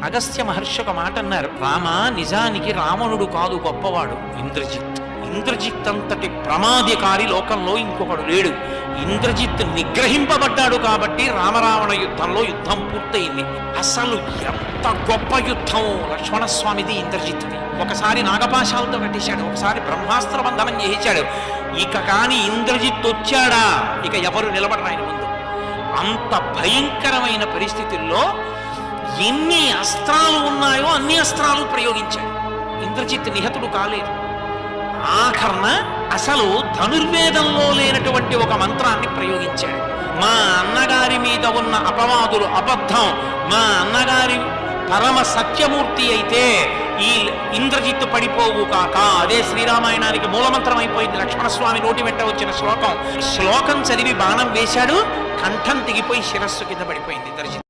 అగస్త్య మహర్షి ఒక మాట అన్నారు, రామ నిజానికి రావణుడు కాదు గొప్పవాడు, ఇంద్రజిత్. ఇంద్రజిత్ అంతటి ప్రమాదకారి లోకంలో ఇంకొకడు లేడు. ఇంద్రజిత్ నిగ్రహింపబడ్డాడు కాబట్టి రామరావణ యుద్ధంలో యుద్ధం పూర్తయింది. అసలు ఎంత గొప్ప యుద్ధం లక్ష్మణస్వామిది ఇంద్రజిత్తుది. ఒకసారి నాగపాశాలతో కట్టేశాడు, ఒకసారి బ్రహ్మాస్త్ర బంధనం చేయించాడు. ఇక కాని ఇంద్రజిత్ వచ్చాడా ఇక ఎవరు నిలబడరు ఆయన ముందు. అంత భయంకరమైన పరిస్థితుల్లో ఎన్ని అస్త్రాలు ఉన్నాయో అన్ని అస్త్రాలు ప్రయోగించాడు. ఇంద్రజిత్ నిహతుడు కాలేదు. ఆఖరణ అసలు ధనుర్వేదంలో లేనటువంటి ఒక మంత్రాన్ని ప్రయోగించాడు. మా అన్నగారి మీద ఉన్న అపవాదులు అబద్ధం, మా అన్నగారి పరమ సత్యమూర్తి అయితే ఈ ఇంద్రజిత్తు పడిపోవు కాక. అదే శ్రీరామాయణానికి మూలమంత్రం అయిపోయింది. లక్ష్మణస్వామి నోటి వెంట వచ్చిన శ్లోకం చదివి బాణం వేశాడు, కంఠం తెగిపోయి శిరస్సు కింద పడిపోయింది ఇంద్రజిత్తు.